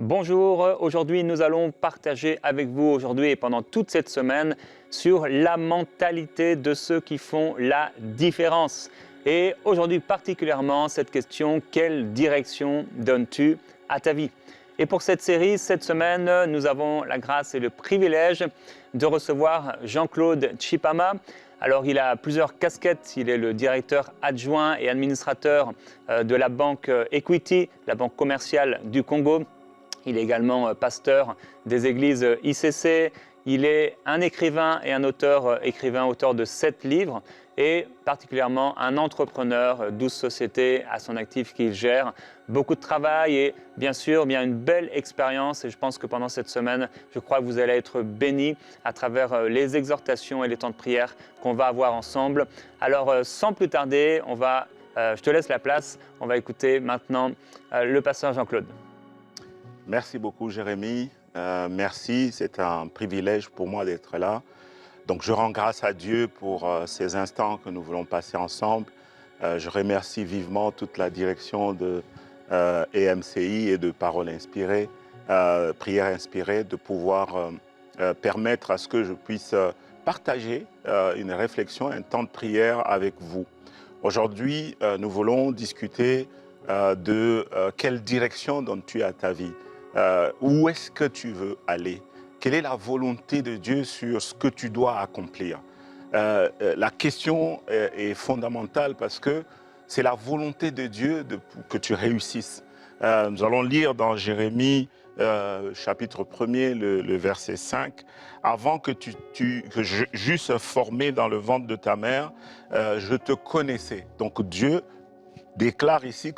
Bonjour, aujourd'hui nous allons partager avec vous aujourd'hui et pendant toute cette semaine sur la mentalité de ceux qui font la différence. Et aujourd'hui particulièrement cette question, quelle direction donnes-tu à ta vie? Et pour cette série, cette semaine, nous avons la grâce et le privilège de recevoir Jean-Claude Tshipama. Alors il a plusieurs casquettes, il est le directeur adjoint et administrateur de la banque Equity, la banque commerciale du Congo. Il est également pasteur des églises ICC. Il est un écrivain et un auteur, auteur de 7 livres et particulièrement un entrepreneur, 12 sociétés à son actif qu'il gère. Beaucoup de travail et bien sûr bien une belle expérience et je pense que pendant cette semaine, je crois que vous allez être bénis à travers les exhortations et les temps de prière qu'on va avoir ensemble. Alors sans plus tarder, je te laisse la place, on va écouter maintenant le pasteur Jean-Claude. Merci beaucoup, Jérémy. Merci, c'est un privilège pour moi d'être là. Donc, je rends grâce à Dieu pour ces instants que nous voulons passer ensemble. Je remercie vivement toute la direction de EMCI et de Paroles Inspirées, Prières Inspirées, de pouvoir permettre à ce que je puisse partager une réflexion, un temps de prière avec vous. Aujourd'hui, nous voulons discuter de quelle direction donnes-tu à ta vie? Où est-ce que tu veux aller? Quelle est la volonté de Dieu sur ce que tu dois accomplir? La question est fondamentale parce que c'est la volonté de Dieu que tu réussisses. Nous allons lire dans Jérémie, chapitre 1er, le verset 5. « Avant que j'eusse formé dans le ventre de ta mère, je te connaissais. » Donc Dieu déclare ici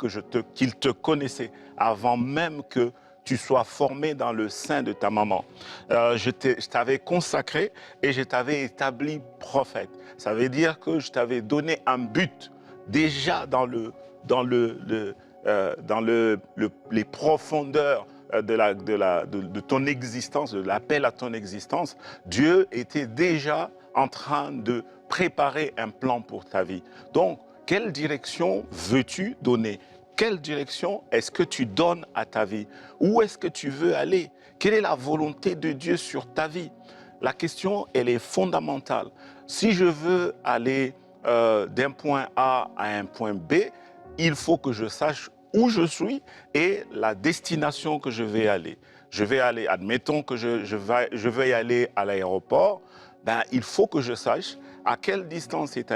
qu'il te connaissait avant même que tu sois formé dans le sein de ta maman. Je t'avais consacré et je t'avais établi prophète. Ça veut dire que je t'avais donné un but déjà dans les profondeurs de ton existence, de l'appel à ton existence. Dieu était déjà en train de préparer un plan pour ta vie. Donc, quelle direction veux-tu donner? Quelle direction est-ce que tu donnes à ta vie? Où est-ce que tu veux aller? Quelle est la volonté de Dieu sur ta vie? La question, elle est fondamentale. Si je veux aller d'un point A à un point B, il faut que je sache où je suis et la destination que je vais aller. Je vais aller, admettons que je vais aller à l'aéroport, il faut que je sache à quelle distance est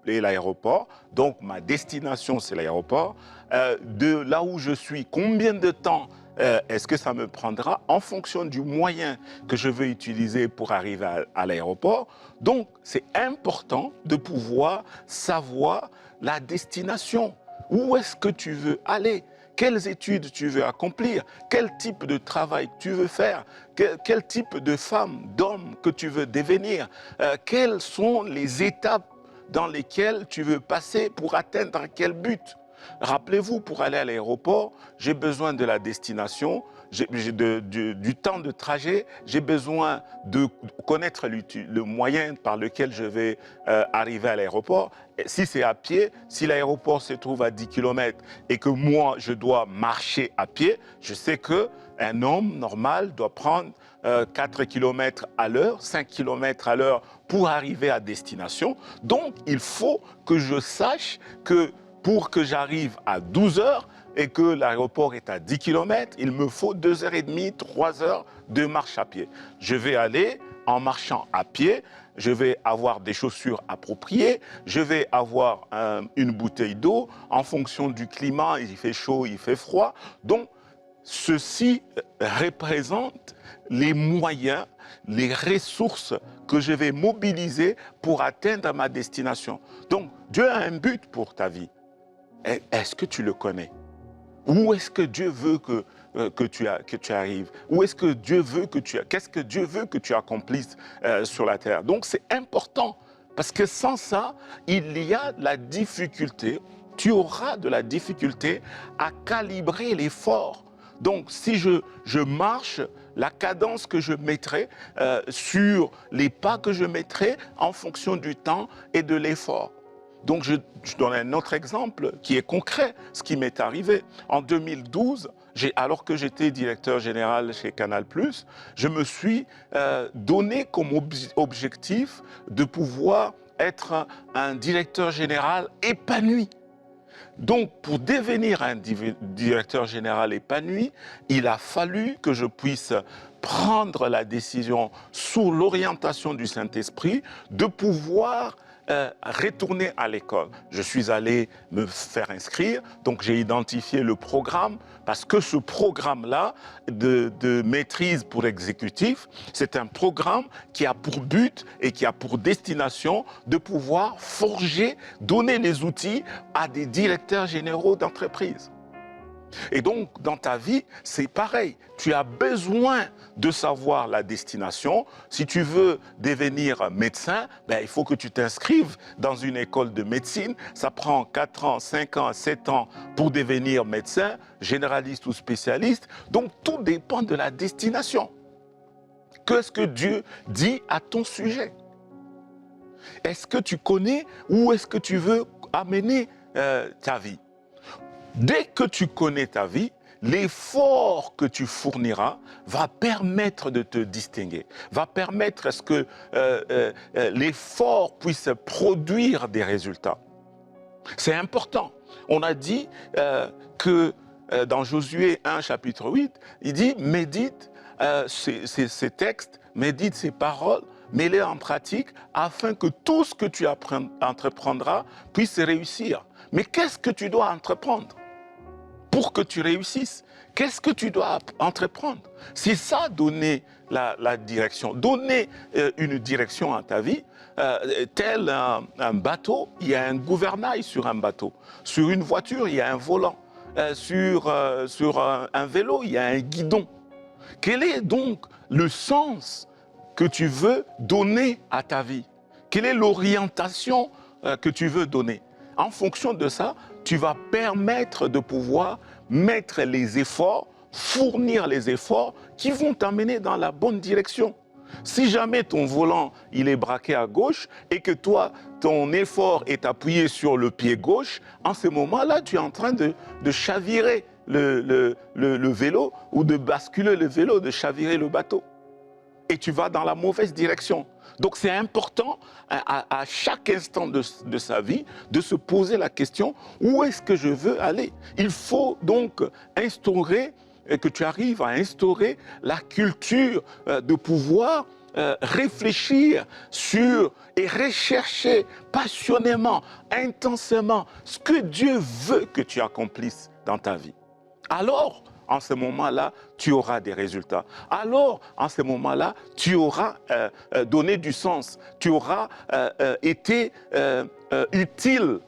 l'aéroport, donc ma destination c'est l'aéroport, de là où je suis, combien de temps est-ce que ça me prendra en fonction du moyen que je veux utiliser pour arriver à l'aéroport. Donc c'est important de pouvoir savoir la destination. Où est-ce que tu veux aller? Quelles études tu veux accomplir? Quel type de travail tu veux faire? Quel type de femme, d'homme que tu veux devenir? Quelles sont les étapes dans lesquelles tu veux passer pour atteindre quel but? Rappelez-vous, pour aller à l'aéroport, j'ai besoin de la destination, du temps de trajet, j'ai besoin de connaître le moyen par lequel je vais arriver à l'aéroport. Si c'est à pied, si l'aéroport se trouve à 10 km et que moi, je dois marcher à pied, je sais qu'un homme normal doit prendre 4 km à l'heure, 5 km à l'heure pour arriver à destination. Donc, il faut que je sache que pour que j'arrive à 12 heures et que l'aéroport est à 10 km, il me faut 2h30, 3 heures de marche à pied. Je vais aller en marchant à pied, je vais avoir des chaussures appropriées, je vais avoir une bouteille d'eau en fonction du climat, il fait chaud, il fait froid. Donc, ceci représente les moyens, les ressources que je vais mobiliser pour atteindre ma destination. Donc, Dieu a un but pour ta vie. Est-ce que tu le connais? Où est-ce que Dieu veut que tu arrives? Où est-ce que Dieu veut que tu... Qu'est-ce que Dieu veut que tu accomplisses sur la terre? Donc c'est important, parce que sans ça, il y a la difficulté, tu auras de la difficulté à calibrer l'effort. Donc si je marche, la cadence que je mettrai sur les pas que je mettrai en fonction du temps et de l'effort. Donc, je donne un autre exemple qui est concret, ce qui m'est arrivé. En 2012, Alors que j'étais directeur général chez Canal+, je me suis donné comme objectif de pouvoir être un directeur général épanoui. Donc, pour devenir un directeur général épanoui, il a fallu que je puisse prendre la décision sous l'orientation du Saint-Esprit de pouvoir retourner à l'école. Je suis allé me faire inscrire, donc j'ai identifié le programme, parce que ce programme-là de maîtrise pour exécutif, c'est un programme qui a pour but et qui a pour destination de pouvoir forger, donner les outils à des directeurs généraux d'entreprise. Et donc, dans ta vie, c'est pareil. Tu as besoin de savoir la destination. Si tu veux devenir médecin, il faut que tu t'inscrives dans une école de médecine. Ça prend 4 ans, 5 ans, 7 ans pour devenir médecin, généraliste ou spécialiste. Donc, tout dépend de la destination. Qu'est-ce que Dieu dit à ton sujet? Est-ce que tu connais où est-ce que tu veux amener ta vie? Dès que tu connais ta vie, l'effort que tu fourniras va permettre de te distinguer, va permettre à ce que l'effort puisse produire des résultats. C'est important. On a dit que dans Josué 1, chapitre 8, il dit « Médite ces textes, médite ces paroles, mets-les en pratique afin que tout ce que tu entreprendras puisse réussir. » Mais qu'est-ce que tu dois entreprendre pour que tu réussisses? Qu'est-ce que tu dois entreprendre? C'est ça, donner la direction. Donner une direction à ta vie, tel un bateau, il y a un gouvernail sur un bateau. Sur une voiture, il y a un volant. Sur un vélo, il y a un guidon. Quel est donc le sens que tu veux donner à ta vie? Quelle est l'orientation que tu veux donner? En fonction de ça, tu vas permettre de pouvoir mettre les efforts, fournir les efforts qui vont t'amener dans la bonne direction. Si jamais ton volant il est braqué à gauche et que toi, ton effort est appuyé sur le pied gauche, en ce moment-là, tu es en train de chavirer le vélo ou de basculer le vélo, de chavirer le bateau. Et tu vas dans la mauvaise direction. Donc c'est important à chaque instant de sa vie de se poser la question, où est-ce que je veux aller? Il faut donc instaurer, que tu arrives à instaurer la culture de pouvoir réfléchir sur et rechercher passionnément, intensément ce que Dieu veut que tu accomplisses dans ta vie. Alors, en ce moment-là, tu auras des résultats. Alors, en ce moment-là, tu auras donné du sens. Tu auras été utile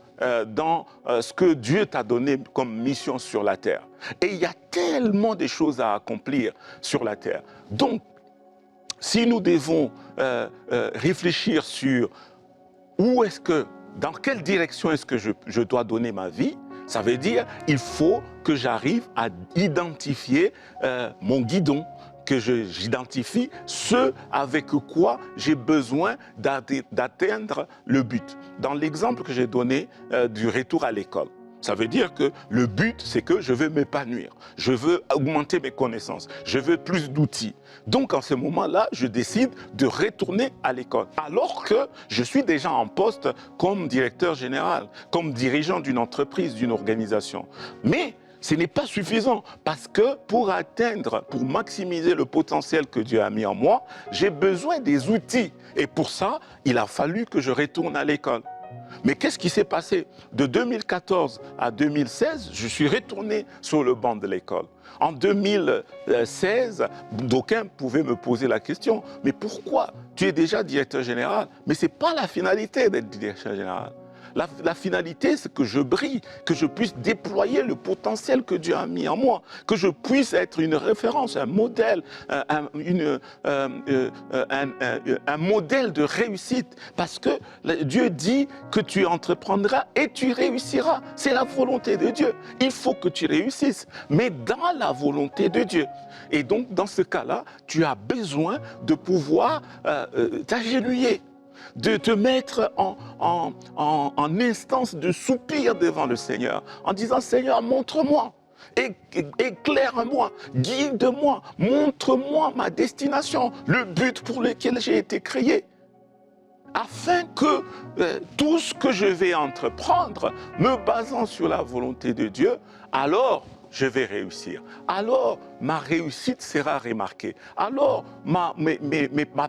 dans ce que Dieu t'a donné comme mission sur la terre. Et il y a tellement de choses à accomplir sur la terre. Donc, si nous devons réfléchir sur dans quelle direction est-ce que je dois donner ma vie, ça veut dire qu'il faut que j'arrive à identifier mon guidon, que j'identifie ce avec quoi j'ai besoin d'atteindre le but. Dans l'exemple que j'ai donné du retour à l'école, ça veut dire que le but, c'est que je veux m'épanouir, je veux augmenter mes connaissances, je veux plus d'outils. Donc, en ce moment-là, je décide de retourner à l'école, alors que je suis déjà en poste comme directeur général, comme dirigeant d'une entreprise, d'une organisation. Mais ce n'est pas suffisant, parce que pour maximiser le potentiel que Dieu a mis en moi, j'ai besoin des outils. Et pour ça, il a fallu que je retourne à l'école. Mais qu'est-ce qui s'est passé? De 2014 à 2016, je suis retourné sur le banc de l'école. En 2016, d'aucuns pouvaient me poser la question, mais pourquoi? Tu es déjà directeur général, mais ce n'est pas la finalité d'être directeur général. La finalité, c'est que je brille, que je puisse déployer le potentiel que Dieu a mis en moi, que je puisse être une référence, un modèle, un modèle de réussite. Parce que Dieu dit que tu entreprendras et tu réussiras. C'est la volonté de Dieu. Il faut que tu réussisses, mais dans la volonté de Dieu. Et donc, dans ce cas-là, tu as besoin de pouvoir t'agenouiller, de te mettre en instance de soupir devant le Seigneur, en disant « Seigneur, montre-moi, Éclaire-moi, guide-moi, montre-moi ma destination, le but pour lequel j'ai été créé. Afin que tout ce que je vais entreprendre, me basant sur la volonté de Dieu, alors je vais réussir. Alors ma réussite sera remarquée. Alors ma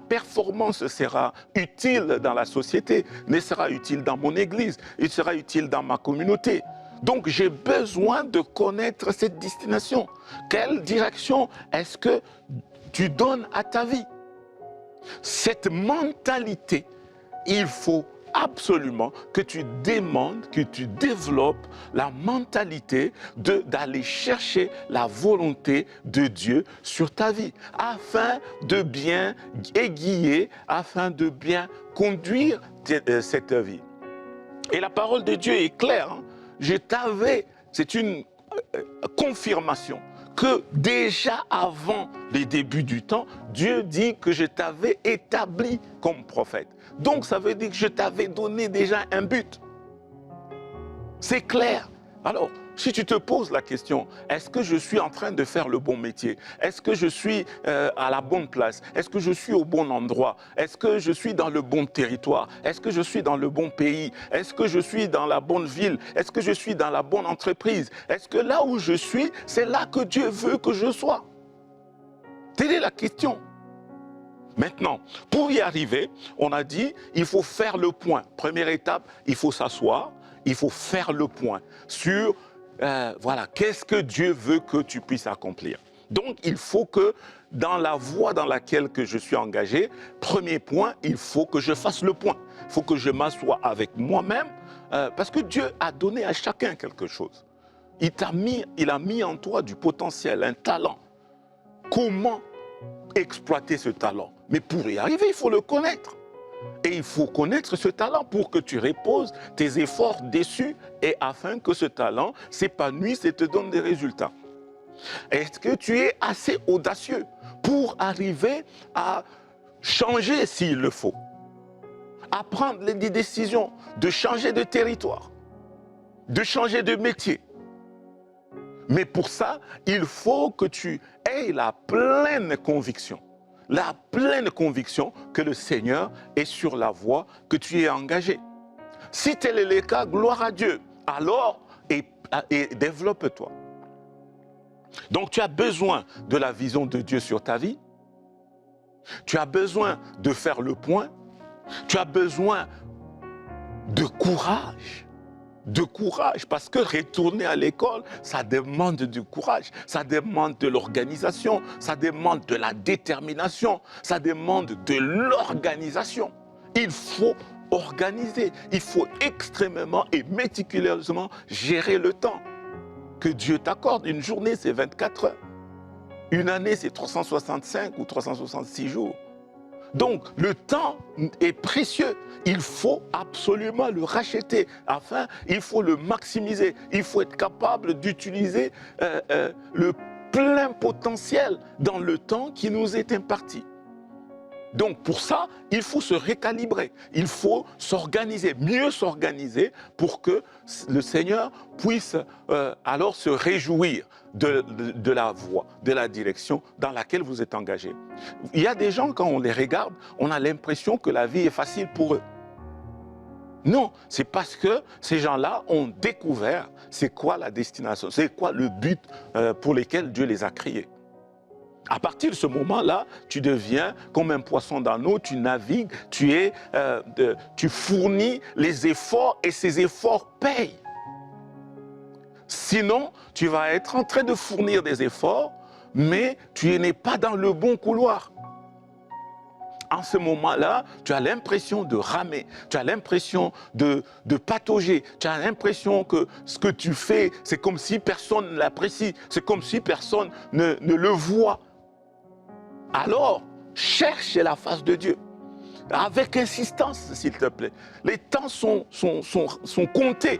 performance sera utile dans la société, ne sera utile dans mon église, il sera utile dans ma communauté. Donc j'ai besoin de connaître cette destination. Quelle direction est-ce que tu donnes à ta vie? Cette mentalité, il faut absolument que tu demandes, que tu développes la mentalité d'aller chercher la volonté de Dieu sur ta vie, afin de bien aiguiller, afin de bien conduire cette vie. Et la parole de Dieu est claire. Hein? C'est une confirmation que déjà avant les débuts du temps, Dieu dit que je t'avais établi comme prophète. Donc ça veut dire que je t'avais donné déjà un but. C'est clair. Alors, si tu te poses la question, est-ce que je suis en train de faire le bon métier? Est-ce que je suis à la bonne place? Est-ce que je suis au bon endroit? Est-ce que je suis dans le bon territoire? Est-ce que je suis dans le bon pays? Est-ce que je suis dans la bonne ville? Est-ce que je suis dans la bonne entreprise? Est-ce que là où je suis, c'est là que Dieu veut que je sois? Telle est la question. Maintenant, pour y arriver, on a dit, il faut faire le point. Première étape, il faut s'asseoir, il faut faire le point sur, voilà, qu'est-ce que Dieu veut que tu puisses accomplir. Donc, il faut que dans la voie dans laquelle que je suis engagé, premier point, il faut que je fasse le point. Il faut que je m'assoie avec moi-même, parce que Dieu a donné à chacun quelque chose. Il a mis en toi du potentiel, un talent. Comment exploiter ce talent? Mais pour y arriver, il faut le connaître. Et il faut connaître ce talent pour que tu reposes tes efforts dessus et afin que ce talent s'épanouisse et te donne des résultats. Est-ce que tu es assez audacieux pour arriver à changer s'il le faut? À prendre des décisions, de changer de territoire, de changer de métier. Mais pour ça, il faut que tu aies la pleine conviction que le Seigneur est sur la voie que tu es engagé. Si tel est le cas, gloire à Dieu. Alors, et développe-toi. Donc, tu as besoin de la vision de Dieu sur ta vie. Tu as besoin de faire le point. Tu as besoin de courage. Parce que retourner à l'école, ça demande du courage, ça demande de l'organisation, ça demande de la détermination, ça demande de l'organisation. Il faut organiser, il faut extrêmement et méticuleusement gérer le temps que Dieu t'accorde. Une journée, c'est 24 heures. Une année, c'est 365 ou 366 jours. Donc, le temps est précieux. Il faut absolument le racheter. Enfin, il faut le maximiser. Il faut être capable d'utiliser le plein potentiel dans le temps qui nous est imparti. Donc, pour ça, il faut se récalibrer. Il faut s'organiser, mieux s'organiser pour que le Seigneur puisse alors se réjouir de la voie, de la direction dans laquelle vous êtes engagé. Il y a des gens, quand on les regarde, on a l'impression que la vie est facile pour eux. Non, c'est parce que ces gens-là ont découvert c'est quoi la destination, c'est quoi le but pour lequel Dieu les a créés. À partir de ce moment-là, tu deviens comme un poisson dans l'eau, tu navigues, tu fournis les efforts et ces efforts payent. Sinon, tu vas être en train de fournir des efforts, mais tu n'es pas dans le bon couloir. En ce moment-là, tu as l'impression de ramer, tu as l'impression de patauger, tu as l'impression que ce que tu fais, c'est comme si personne ne l'apprécie, c'est comme si personne ne le voit. Alors, cherche la face de Dieu, avec insistance, s'il te plaît. Les temps sont comptés.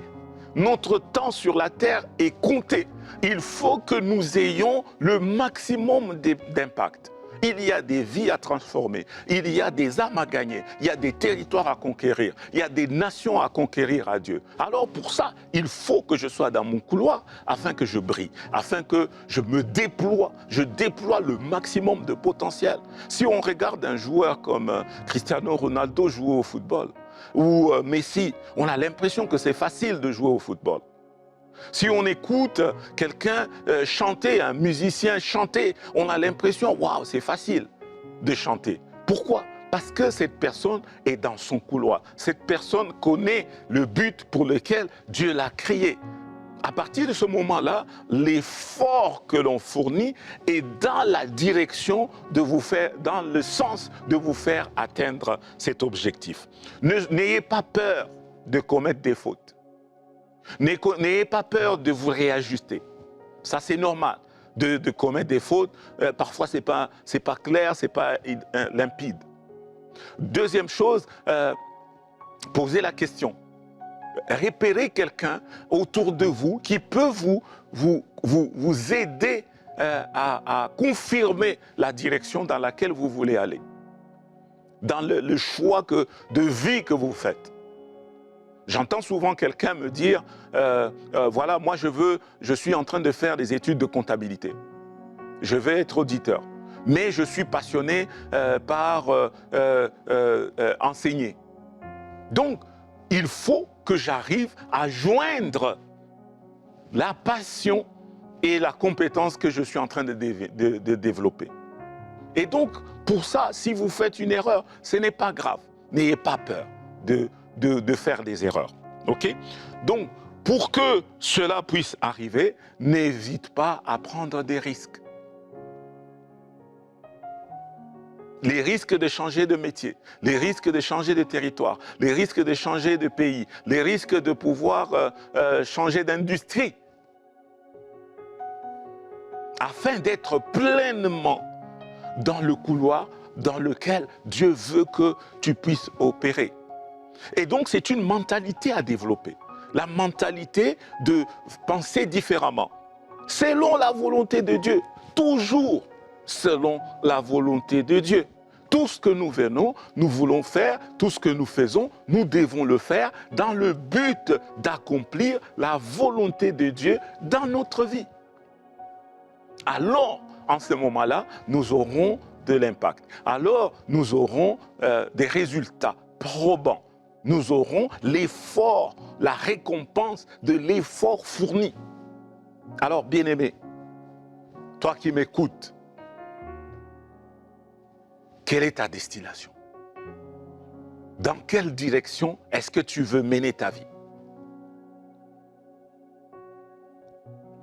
Notre temps sur la terre est compté. Il faut que nous ayons le maximum d'impact. Il y a des vies à transformer, il y a des âmes à gagner, il y a des territoires à conquérir, il y a des nations à conquérir à Dieu. Alors pour ça, il faut que je sois dans mon couloir afin que je brille, afin que je me déploie, je déploie le maximum de potentiel. Si on regarde un joueur comme Cristiano Ronaldo jouer au football, ou Messi, on a l'impression que c'est facile de jouer au football. Si on écoute quelqu'un chanter, un musicien chanter, on a l'impression, waouh, c'est facile de chanter. Pourquoi? Parce que cette personne est dans son couloir. Cette personne connaît le but pour lequel Dieu l'a créé. À partir de ce moment-là, l'effort que l'on fournit est dans la direction de vous faire, dans le sens de vous faire atteindre cet objectif. N'ayez pas peur de commettre des fautes. N'ayez pas peur de vous réajuster. Ça, c'est normal de commettre des fautes. Parfois, ce n'est pas clair, ce n'est pas limpide. Deuxième chose, posez la question. Repérez quelqu'un autour de vous qui peut vous aider à confirmer la direction dans laquelle vous voulez aller. Dans le choix de vie que vous faites. J'entends souvent quelqu'un me dire, voilà, moi je suis en train de faire des études de comptabilité. Je vais être auditeur. Mais je suis passionné par enseigner. Donc, il faut que j'arrive à joindre la passion et la compétence que je suis en train de développer. Et donc, pour ça, si vous faites une erreur, ce n'est pas grave. N'ayez pas peur de faire des erreurs. OK? Donc, pour que cela puisse arriver, n'hésite pas à prendre des risques. Les risques de changer de métier, les risques de changer de territoire, les risques de changer de pays, les risques de pouvoir changer d'industrie, afin d'être pleinement dans le couloir dans lequel Dieu veut que tu puisses opérer. Et donc, c'est une mentalité à développer. La mentalité de penser différemment, selon la volonté de Dieu, toujours selon la volonté de Dieu. Tout ce que nous venons, nous voulons faire, tout ce que nous faisons, nous devons le faire dans le but d'accomplir la volonté de Dieu dans notre vie. Alors, en ce moment-là, nous aurons de l'impact. Alors, nous aurons des résultats probants. Nous aurons l'effort, la récompense de l'effort fourni. Alors, bien-aimé, toi qui m'écoutes, quelle est ta destination? Dans quelle direction est-ce que tu veux mener ta vie?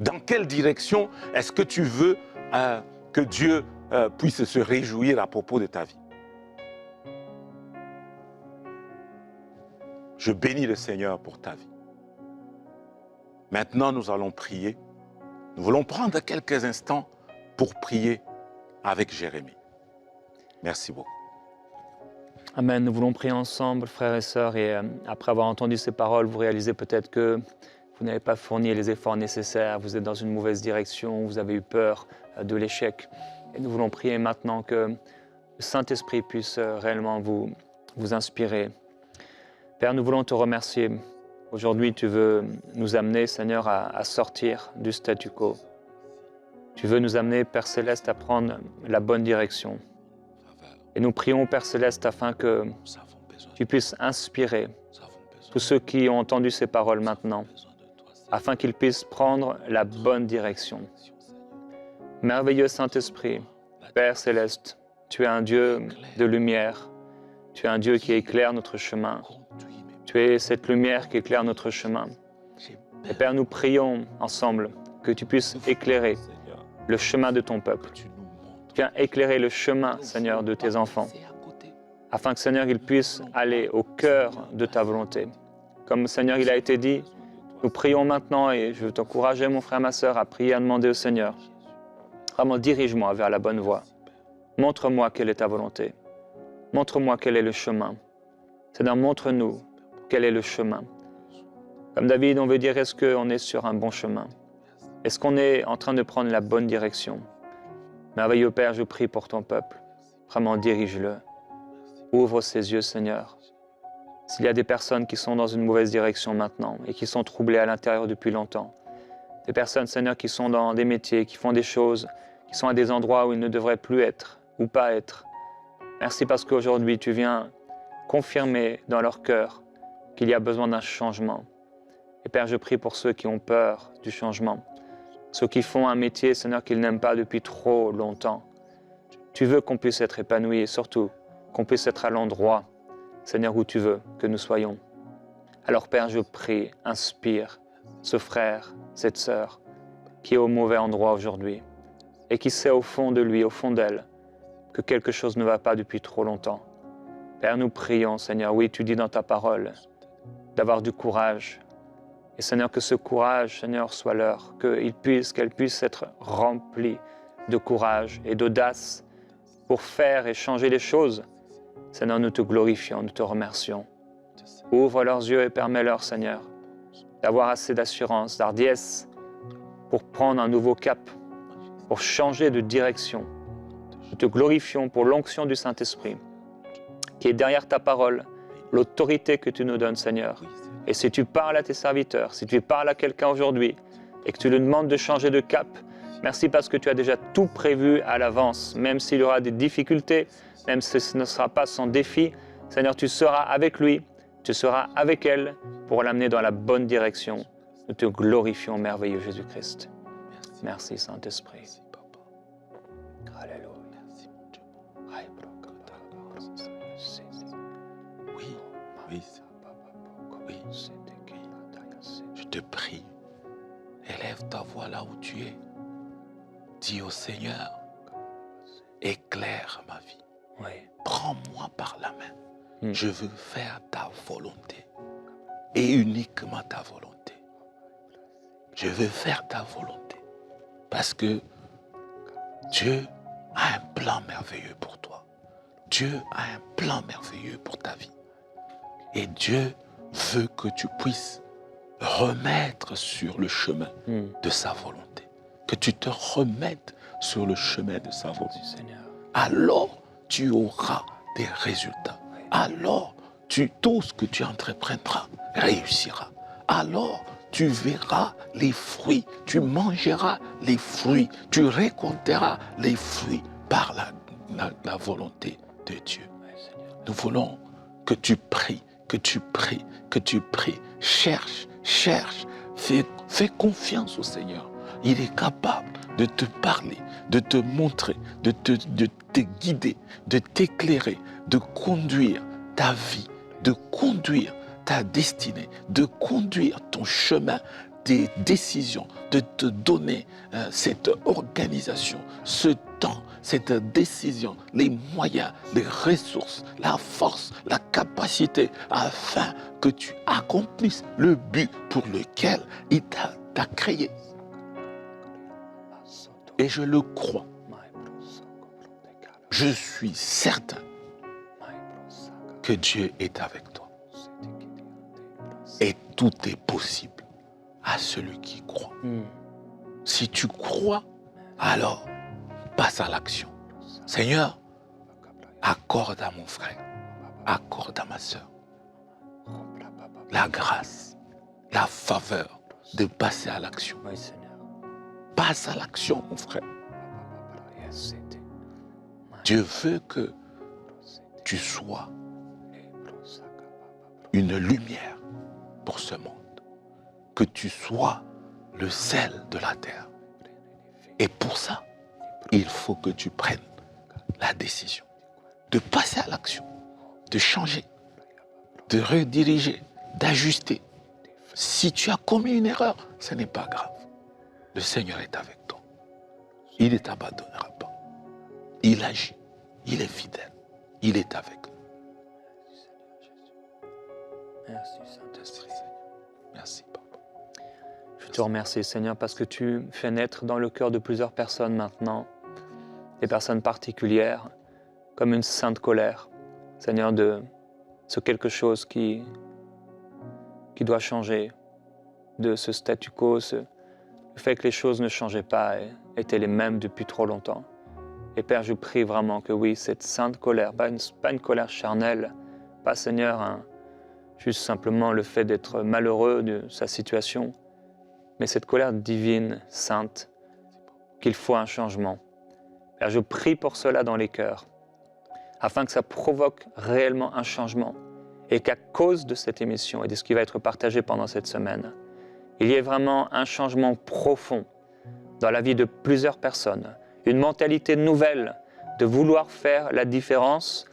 Dans quelle direction est-ce que tu veux que Dieu puisse se réjouir à propos de ta vie? Je bénis le Seigneur pour ta vie. Maintenant, nous allons prier. Nous voulons prendre quelques instants pour prier avec Jérémie. Merci beaucoup. Amen. Nous voulons prier ensemble, frères et sœurs, et après avoir entendu ces paroles, vous réalisez peut-être que vous n'avez pas fourni les efforts nécessaires, vous êtes dans une mauvaise direction, vous avez eu peur de l'échec. Et nous voulons prier maintenant que le Saint-Esprit puisse réellement vous inspirer. Père, nous voulons te remercier. Aujourd'hui, tu veux nous amener, Seigneur, à sortir du statu quo. Tu veux nous amener, Père Céleste, à prendre la bonne direction. Et nous prions, Père Céleste, afin que tu puisses inspirer tous ceux qui ont entendu ces paroles maintenant, afin qu'ils puissent prendre la bonne direction. Merveilleux Saint-Esprit, Père Céleste, tu es un Dieu de lumière, tu es un Dieu qui éclaire notre chemin. Tu es cette lumière qui éclaire notre chemin. Et Père, nous prions ensemble que tu puisses éclairer le chemin de ton peuple. Viens éclairer le chemin, Seigneur, de tes enfants, afin que, Seigneur, ils puissent aller au cœur de ta volonté. Comme, Seigneur, il a été dit, nous prions maintenant, et je veux t'encourager, mon frère, ma sœur, à prier, à demander au Seigneur, vraiment, dirige-moi vers la bonne voie. Montre-moi quelle est ta volonté. Montre-moi quel est le chemin. Seigneur, montre-nous quel est le chemin. Comme David, on veut dire, est-ce qu'on est sur un bon chemin? Est-ce qu'on est en train de prendre la bonne direction? Merveilleux Père, je prie pour ton peuple. Vraiment, dirige-le. Ouvre ses yeux, Seigneur. S'il y a des personnes qui sont dans une mauvaise direction maintenant et qui sont troublées à l'intérieur depuis longtemps, des personnes, Seigneur, qui sont dans des métiers, qui font des choses, qui sont à des endroits où ils ne devraient plus être ou pas être. Merci parce qu'aujourd'hui, tu viens confirmer dans leur cœur qu'il y a besoin d'un changement. Et Père, je prie pour ceux qui ont peur du changement, ceux qui font un métier, Seigneur, qu'ils n'aiment pas depuis trop longtemps. Tu veux qu'on puisse être épanoui et surtout qu'on puisse être à l'endroit, Seigneur, où tu veux que nous soyons. Alors Père, je prie, inspire ce frère, cette sœur qui est au mauvais endroit aujourd'hui et qui sait au fond de lui, au fond d'elle, que quelque chose ne va pas depuis trop longtemps. Père, nous prions, Seigneur, oui, tu dis dans ta parole, d'avoir du courage. Et Seigneur, que ce courage, Seigneur, soit leur, qu'elle puisse être remplie de courage et d'audace pour faire et changer les choses. Seigneur, nous te glorifions, nous te remercions. Ouvre leurs yeux et permets-leur, Seigneur, d'avoir assez d'assurance, d'hardiesse pour prendre un nouveau cap, pour changer de direction. Nous te glorifions pour l'onction du Saint-Esprit qui est derrière ta parole, l'autorité que tu nous donnes, Seigneur. Et si tu parles à tes serviteurs, si tu parles à quelqu'un aujourd'hui et que tu lui demandes de changer de cap, merci parce que tu as déjà tout prévu à l'avance, même s'il y aura des difficultés, même si ce ne sera pas sans défi. Seigneur, tu seras avec lui, tu seras avec elle pour l'amener dans la bonne direction. Nous te glorifions, merveilleux Jésus-Christ. Merci, Saint-Esprit. Alléluia. Oui, oui, oui. Je te prie, élève ta voix là où tu es. Dis au Seigneur, éclaire ma vie. Oui. Prends-moi par la main. Je veux faire ta volonté et uniquement ta volonté. Je veux faire ta volonté parce que Dieu a un plan merveilleux pour toi. Dieu a un plan merveilleux pour ta vie. Et Dieu veut que tu puisses remettre sur le chemin de sa volonté. Que tu te remettes sur le chemin de sa volonté. Seigneur. Alors, tu auras des résultats. Alors, tout ce que tu entreprendras réussira. Alors, tu verras les fruits, tu mangeras les fruits, tu récolteras les fruits par la volonté de Dieu. Nous voulons que tu pries, que tu pries, que tu pries. Cherche, fais confiance au Seigneur. Il est capable de te parler, de te montrer, de te guider, de t'éclairer, de conduire ta vie, de conduire ta destinée, de conduire ton chemin, tes décisions, de te donner cette organisation, ce temps, cette décision, les moyens, les ressources, la force, la capacité, afin que tu accomplisses le but pour lequel il t'a créé. Et je le crois. Je suis certain que Dieu est avec toi. Et tout est possible à celui qui croit. Si tu crois, alors passe à l'action. Seigneur, accorde à mon frère, accorde à ma soeur la grâce, la faveur de passer à l'action. Oui, Seigneur. Passe à l'action, mon frère. Dieu veut que tu sois une lumière pour ce monde, que tu sois le sel de la terre. Et pour ça, il faut que tu prennes la décision de passer à l'action, de changer, de rediriger, d'ajuster. Si tu as commis une erreur, ce n'est pas grave. Le Seigneur est avec toi. Il ne t'abandonnera pas. Il agit. Il est fidèle. Il est avec nous. Merci, Saint-Esprit. Merci, Papa. Je te remercie, Seigneur, parce que tu fais naître dans le cœur de plusieurs personnes maintenant, des personnes particulières, comme une sainte colère, Seigneur, de ce quelque chose qui doit changer, de ce statu quo, le fait que les choses ne changeaient pas et étaient les mêmes depuis trop longtemps. Et Père, je prie vraiment que oui, cette sainte colère, pas une colère charnelle, pas Seigneur, juste simplement le fait d'être malheureux de sa situation, mais cette colère divine, sainte, qu'il faut un changement. Père, je prie pour cela dans les cœurs, afin que ça provoque réellement un changement et qu'à cause de cette émission et de ce qui va être partagé pendant cette semaine, il y ait vraiment un changement profond dans la vie de plusieurs personnes, une mentalité nouvelle de vouloir faire la différence,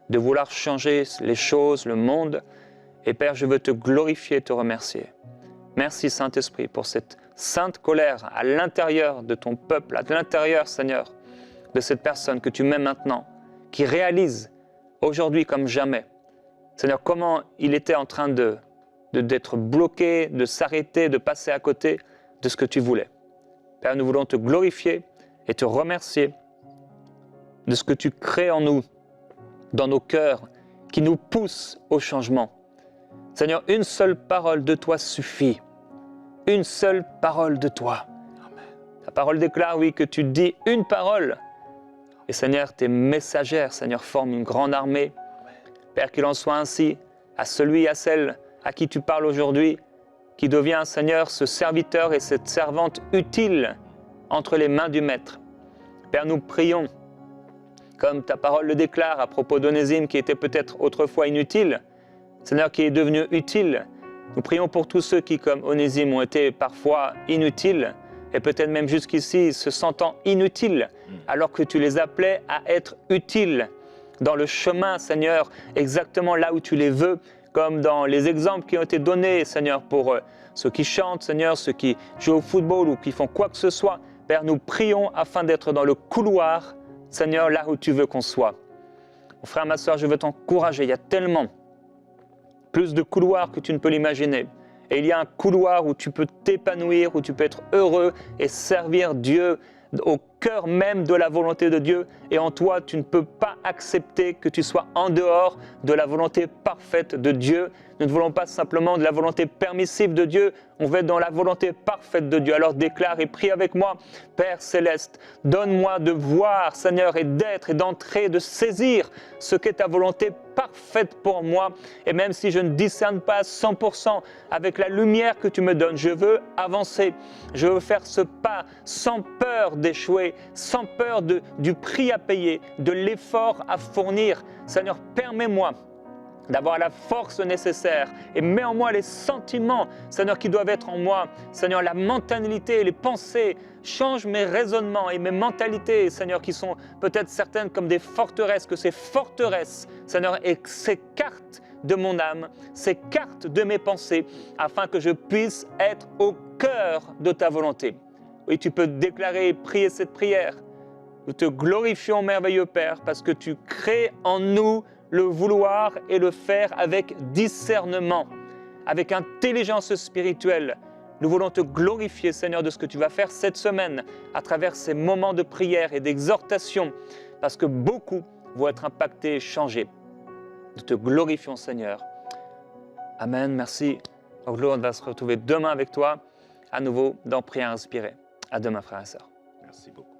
de vouloir changer les choses, le monde. Et Père, je veux te glorifier et te remercier. Merci Saint-Esprit pour cette sainte colère à l'intérieur de ton peuple, à l'intérieur, Seigneur, de cette personne que tu mets maintenant, qui réalise aujourd'hui comme jamais, Seigneur, comment il était en train d'être bloqué, de s'arrêter, de passer à côté de ce que tu voulais. Père, nous voulons te glorifier et te remercier de ce que tu crées en nous, dans nos cœurs, qui nous pousse au changement. Seigneur, une seule parole de toi suffit. Une seule parole de toi. Amen. Ta parole déclare, oui, que tu dis une parole. Et Seigneur, tes messagères, Seigneur, forment une grande armée. Amen. Père, qu'il en soit ainsi à celui, à celle à qui tu parles aujourd'hui, qui devient, Seigneur, ce serviteur et cette servante utile entre les mains du Maître. Père, nous prions, comme ta parole le déclare à propos d'Onésime, qui était peut-être autrefois inutile, Seigneur, qui est devenu utile. Nous prions pour tous ceux qui, comme Onésime, ont été parfois inutiles, et peut-être même jusqu'ici se sentant inutiles, alors que tu les appelais à être utiles dans le chemin, Seigneur, exactement là où tu les veux, comme dans les exemples qui ont été donnés, Seigneur, pour ceux qui chantent, Seigneur, ceux qui jouent au football ou qui font quoi que ce soit. Père, nous prions afin d'être dans le couloir, Seigneur, là où tu veux qu'on soit. Mon frère, ma soeur, je veux t'encourager. Il y a tellement plus de couloirs que tu ne peux l'imaginer. Et il y a un couloir où tu peux t'épanouir, où tu peux être heureux et servir Dieu au cœur même de la volonté de Dieu. Et en toi, tu ne peux pas accepter que tu sois en dehors de la volonté parfaite de Dieu. Nous ne voulons pas simplement de la volonté permissive de Dieu, on veut être dans la volonté parfaite de Dieu. Alors déclare et prie avec moi, Père Céleste, donne-moi de voir, Seigneur, et d'être et d'entrer, de saisir ce qu'est ta volonté parfaite pour moi. Et même si je ne discerne pas à 100% avec la lumière que tu me donnes, je veux avancer, je veux faire ce pas sans peur d'échouer, sans peur du prix à payer, de l'effort à fournir. Seigneur, permets-moi d'avoir la force nécessaire et mets en moi les sentiments, Seigneur, qui doivent être en moi. Seigneur, la mentalité, les pensées, change mes raisonnements et mes mentalités, Seigneur, qui sont peut-être certaines comme des forteresses, que ces forteresses, Seigneur, s'écartent de mon âme, s'écartent de mes pensées, afin que je puisse être au cœur de ta volonté. Oui, tu peux déclarer et prier cette prière. Nous te glorifions, merveilleux Père, parce que tu crées en nous le vouloir et le faire avec discernement, avec intelligence spirituelle. Nous voulons te glorifier, Seigneur, de ce que tu vas faire cette semaine à travers ces moments de prière et d'exhortation, parce que beaucoup vont être impactés et changés. Nous te glorifions, Seigneur. Amen, merci. On va se retrouver demain avec toi, à nouveau dans Prière inspirée. À demain, frères et sœurs. Merci beaucoup.